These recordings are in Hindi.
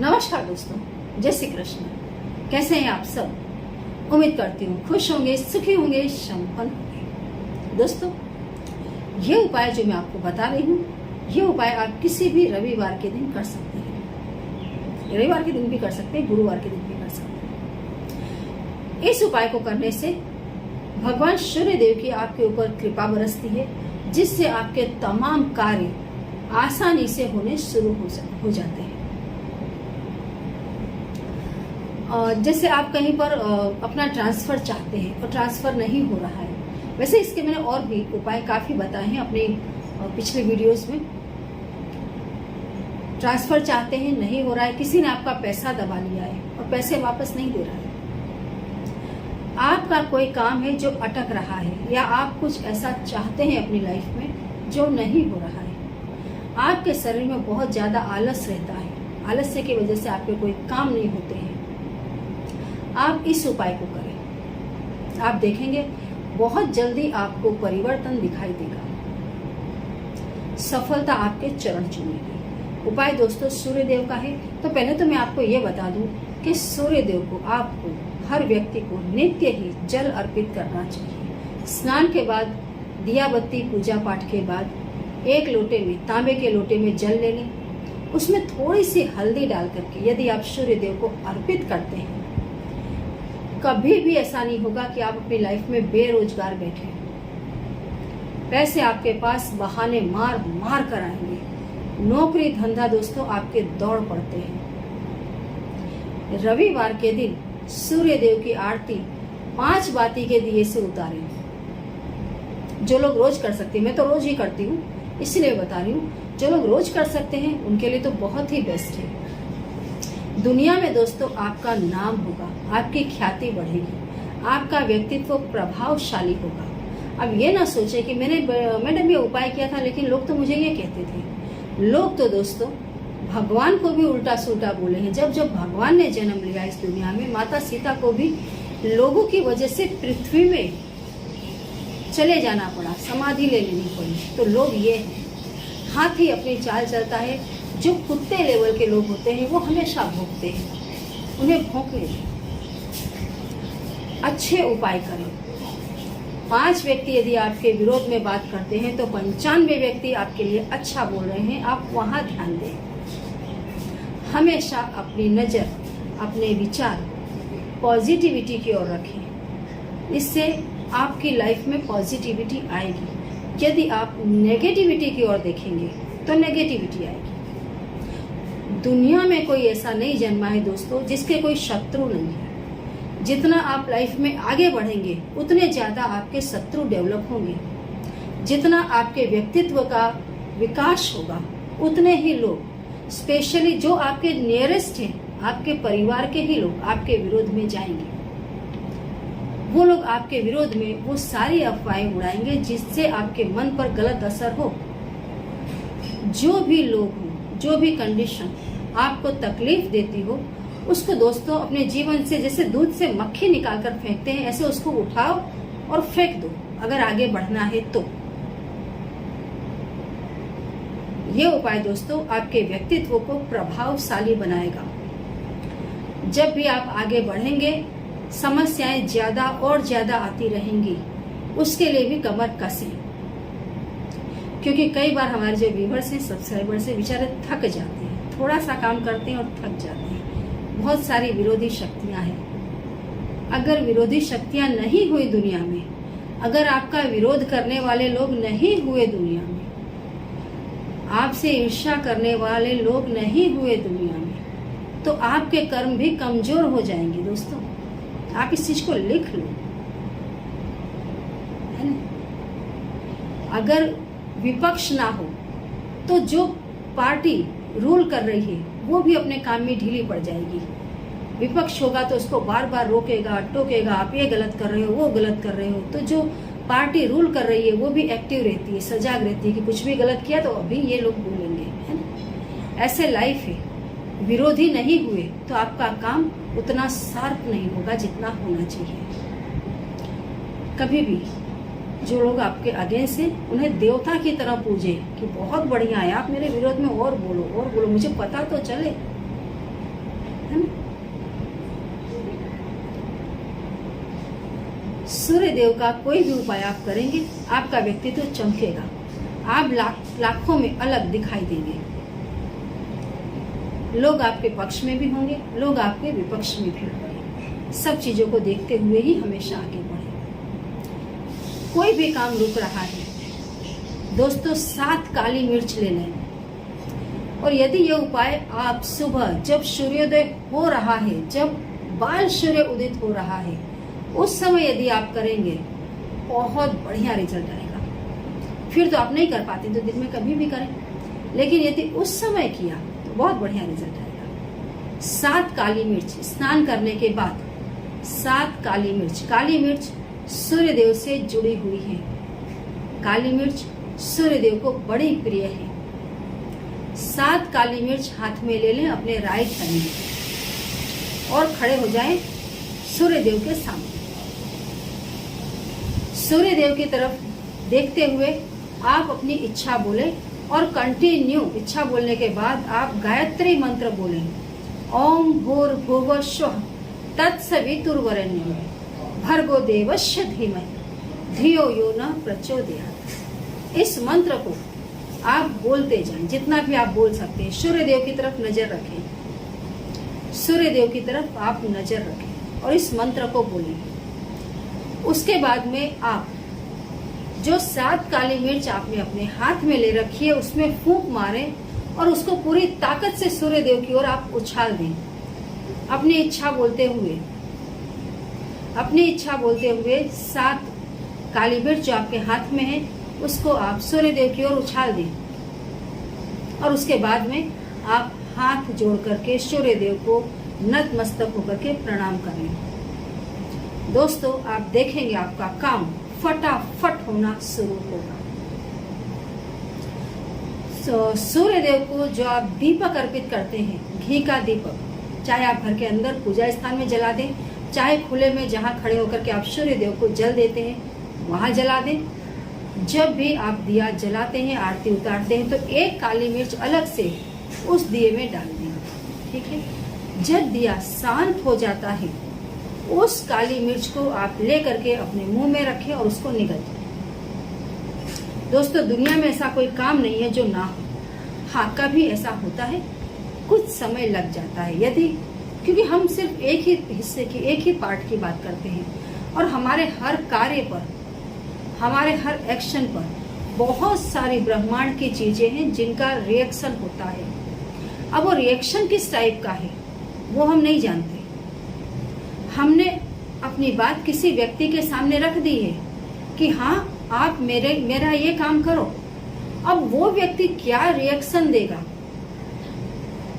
नमस्कार दोस्तों, जय श्री कृष्ण। कैसे हैं आप सब? उम्मीद करती हूँ खुश होंगे, सुखी होंगे, संपन्न होंगे। दोस्तों, ये उपाय जो मैं आपको बता रही हूँ, ये उपाय आप किसी भी रविवार के दिन कर सकते हैं। रविवार के दिन भी कर सकते हैं, गुरुवार के दिन भी कर सकते हैं। इस उपाय को करने से भगवान सूर्य देव की आपके ऊपर कृपा बरसती है, जिससे आपके तमाम कार्य आसानी से होने शुरू हो जाते हैं। जैसे आप कहीं पर अपना ट्रांसफर चाहते हैं और ट्रांसफर नहीं हो रहा है, वैसे इसके मैंने और भी उपाय काफी बताए हैं अपने पिछले वीडियोस में। ट्रांसफर चाहते हैं, नहीं हो रहा है, किसी ने आपका पैसा दबा लिया है और पैसे वापस नहीं दे रहा है, आपका कोई काम है जो अटक रहा है, या आप कुछ ऐसा चाहते हैं अपनी लाइफ में जो नहीं हो रहा है, आपके शरीर में बहुत ज्यादा आलस रहता है, आलस्य की वजह से आपके कोई काम नहीं होते हैं, आप इस उपाय को करें। आप देखेंगे बहुत जल्दी आपको परिवर्तन दिखाई देगा, सफलता आपके चरण चूमेगी। उपाय दोस्तों सूर्य देव का है। तो पहले तो मैं आपको ये बता दूं कि सूर्य देव को आपको, हर व्यक्ति को नित्य ही जल अर्पित करना चाहिए। स्नान के बाद, दिया बत्ती पूजा पाठ के बाद एक लोटे में, तांबे के लोटे में जल ले लें, उसमें थोड़ी सी हल्दी डाल करके यदि आप सूर्य देव को अर्पित करते हैं, कभी भी ऐसा नहीं होगा कि आप अपनी लाइफ में बेरोजगार बैठे। पैसे आपके पास बहाने मार मार कर आएंगे। नौकरी धंधा दोस्तों आपके दौड़ पड़ते हैं। रविवार के दिन सूर्य देव की आरती 5 बाती के दिए से उतारें। जो लोग रोज कर सकते हैं, मैं तो रोज ही करती हूँ इसलिए बता रही हूँ, जो लोग रोज कर सकते हैं उनके लिए तो बहुत ही बेस्ट है। दुनिया में दोस्तों आपका नाम होगा, आपकी ख्याति बढ़ेगी, आपका व्यक्तित्व प्रभावशाली होगा। अब ये ना सोचे कि मैंने ये उपाय किया था लेकिन लोग तो मुझे ये कहते थे। लोग तो दोस्तों भगवान को भी उल्टा सुल्टा बोले हैं। जब भगवान ने जन्म लिया इस दुनिया में, माता सीता को भी लोगों की वजह से पृथ्वी में चले जाना पड़ा, समाधि ले लेनी पड़ी। तो लोग ये हैं, हाथी अपनी चाल चलता है। जो कुत्ते लेवल के लोग होते हैं वो हमेशा भौंकते हैं, उन्हें भौंकने दें। अच्छे उपाय करें। 5 व्यक्ति यदि आपके विरोध में बात करते हैं तो 95 व्यक्ति आपके लिए अच्छा बोल रहे हैं, आप वहां ध्यान दें। हमेशा अपनी नजर, अपने विचार पॉजिटिविटी की ओर रखें, इससे आपकी लाइफ में पॉजिटिविटी आएगी। यदि आप नेगेटिविटी की ओर देखेंगे तो नेगेटिविटी आएगी। दुनिया में कोई ऐसा नहीं जन्मा है दोस्तों जिसके कोई शत्रु नहीं है। जितना आप लाइफ में आगे बढ़ेंगे उतने ज्यादा आपके शत्रु डेवलप होंगे। जितना आपके व्यक्तित्व का विकास होगा उतने ही लोग, स्पेशली जो आपके नियरेस्ट हैं, आपके परिवार के ही लोग आपके विरोध में जाएंगे। वो लोग आपके विरोध में वो सारी अफवाहें उड़ाएंगे जिससे आपके मन पर गलत असर हो। जो भी लोग हो, जो भी कंडीशन आपको तकलीफ देती हो, उसको दोस्तों अपने जीवन से जैसे दूध से मक्खी निकालकर फेंकते हैं, ऐसे उसको उठाओ और फेंक दो अगर आगे बढ़ना है तो। ये उपाय दोस्तों आपके व्यक्तित्व को प्रभावशाली बनाएगा। जब भी आप आगे बढ़ेंगे समस्याएं ज्यादा और ज्यादा आती रहेंगी, उसके लिए भी कमर कसें, क्योंकि कई बार हमारे जो व्यूअर्स हैं, सब्सक्राइबर्स हैं, बेचारे थक जाते हैं, थोड़ा सा काम करते हैं और थक जाते हैं। बहुत सारी विरोधी शक्तियां हैं। अगर विरोधी शक्तियां नहीं हुई दुनिया में, अगर आपका विरोध करने वाले लोग नहीं हुए दुनिया में, आपसे ईर्ष्या करने वाले लोग नहीं हुए दुनिया में, तो आपके कर्म भी कमजोर हो जाएंगे दोस्तों। आप इस चीज को लिख लो, है ना। अगर विपक्ष ना हो तो जो पार्टी रूल कर रही है वो भी अपने काम में ढीली पड़ जाएगी। विपक्ष होगा तो उसको बार बार रोकेगा, टोकेगा, आप ये गलत कर रहे हो, वो गलत कर रहे हो। तो जो पार्टी रूल कर रही है वो भी एक्टिव रहती है, सजाग रहती है कि कुछ भी गलत किया तो अभी ये लोग बोलेंगे, है ना। ऐसे लाइफ है। विरोधी नहीं हुए तो आपका काम उतना शार्प नहीं होगा जितना होना चाहिए। कभी भी जो लोग आपके अगेंस्ट हैं उन्हें देवता की तरह पूजे कि बहुत बढ़िया है, आप मेरे विरोध में और बोलो, मुझे पता तो चले। है ना। सूर्य देव का कोई भी उपाय आप करेंगे, आपका व्यक्तित्व चमकेगा, आप लाखों में अलग दिखाई देंगे। लोग आपके पक्ष में भी होंगे, लोग आपके विपक्ष में भी होंगे। सब चीजों को देखते हुए ही हमेशा आगे बढ़े। कोई भी काम रुक रहा है दोस्तों, 7 काली मिर्च ले लें। और यदि ये उपाय आप सुबह जब सूर्योदय हो रहा है, जब बाल सूर्य उदित हो रहा है, उस समय यदि आप करेंगे, बहुत बढ़िया रिजल्ट आएगा। फिर तो आप नहीं कर पाते तो दिन में कभी भी करें, लेकिन यदि उस समय किया तो बहुत बढ़िया रिजल्ट आएगा। 7 काली मिर्च, स्नान करने के बाद 7 काली मिर्च सूर्य देव से जुड़ी हुई है। काली मिर्च सूर्य देव को बड़ी प्रिय है। 7 काली मिर्च हाथ में ले लें अपने राइट हैंड में और खड़े हो जाएं सूर्य देव के सामने। सूर्य देव की तरफ देखते हुए आप अपनी इच्छा बोले और कंटिन्यू इच्छा बोलने के बाद आप गायत्री मंत्र बोलें। ओम भूर्भुवः स्वः तत्सवितुर्वरेण्यं भर्गो देवस्य धीमहि धियो यो न प्रचोदयात्। इस मंत्र को आप बोलते जाएं, जितना भी आप बोल सकते हैं। सूर्य देव की तरफ नजर रखें, सूर्य देव की तरफ आप नजर रखें और इस मंत्र को बोलें। उसके बाद में आप जो 7 काली मिर्च आपने अपने हाथ में ले रखी है उसमें फूंक मारें और उसको पूरी ताकत से सूर्य देव की ओर आप उछाल दें। अपनी इच्छा बोलते हुए 7 काली मिर्च जो आपके हाथ में है उसको आप सूर्य देव की ओर उछाल दें और उसके बाद में आप हाथ जोड़ करके सूर्य देव को नतमस्तक होकर के प्रणाम करें। दोस्तों, आप देखेंगे आपका काम फटाफट होना शुरू होगा। सूर्य देव को जो आप दीपक अर्पित करते हैं, घी का दीपक, चाहे आप घर के अंदर पूजा स्थान में जला दें, चाहे खुले में जहां खड़े होकर के आप सूर्य देव को जल देते हैं वहां जला दें। जब भी आप दिया जलाते हैं, आरती उतारते हैं, तो 1 काली मिर्च अलग से उस दिए में डाल दें। ठीक है। जब दिया शांत हो जाता है, उस काली मिर्च को आप ले करके अपने मुंह में रखें और उसको निगल जाए। दोस्तों, दुनिया में ऐसा कोई काम नहीं है जो ना हो। हाँ, कभी ऐसा होता है, कुछ समय लग जाता है, यदि क्योंकि हम सिर्फ एक ही हिस्से की, एक ही पार्ट की बात करते हैं और हमारे हर कार्य पर, हमारे हर एक्शन पर बहुत सारी ब्रह्मांड की चीजें हैं जिनका रिएक्शन होता है। अब वो रिएक्शन किस टाइप का है वो हम नहीं जानते। हमने अपनी बात किसी व्यक्ति के सामने रख दी है कि हाँ आप मेरा ये काम करो। अब वो व्यक्ति क्या रिएक्शन देगा,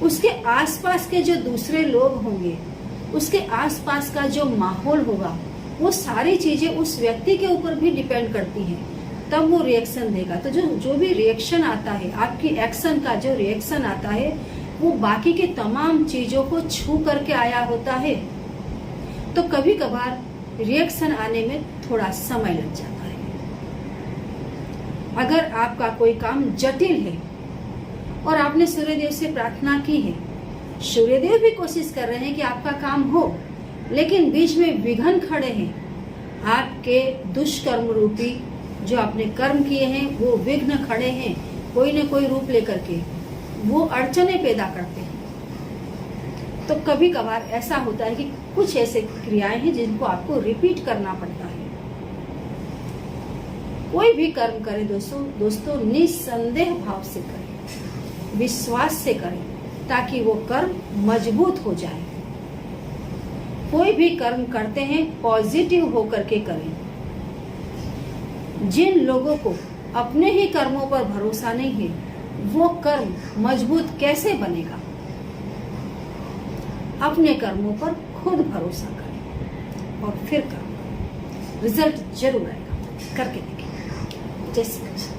उसके आसपास के जो दूसरे लोग होंगे, उसके आसपास का जो माहौल होगा, वो सारी चीजें उस व्यक्ति के ऊपर भी डिपेंड करती हैं, तब वो रिएक्शन देगा। तो जो भी रिएक्शन आता है, आपकी एक्शन का जो रिएक्शन आता है, वो बाकी की तमाम चीजों को छू करके आया होता है। तो कभी कभार रिएक्शन आने में थोड़ा समय लग जाता है। अगर आपका कोई काम जटिल है और आपने सूर्यदेव से प्रार्थना की है, सूर्यदेव भी कोशिश कर रहे हैं कि आपका काम हो, लेकिन बीच में विघ्न खड़े हैं, आपके दुष्कर्म रूपी जो आपने कर्म किए हैं वो विघ्न खड़े हैं, कोई न कोई रूप लेकर के वो अड़चने पैदा करते हैं। तो कभी कभार ऐसा होता है कि कुछ ऐसे क्रियाएं हैं जिनको आपको रिपीट करना पड़ता है। कोई भी कर्म करें दोस्तों निसंदेह भाव से करें, विश्वास से करें, ताकि वो कर्म मजबूत हो जाए। कोई भी कर्म करते हैं पॉजिटिव होकर के करें। जिन लोगों को अपने ही कर्मों पर भरोसा नहीं है, वो कर्म मजबूत कैसे बनेगा? अपने कर्मों पर खुद भरोसा करें और फिर कर्म करें, रिजल्ट जरूर आएगा। करके देखिए। जय श्री कृष्ण।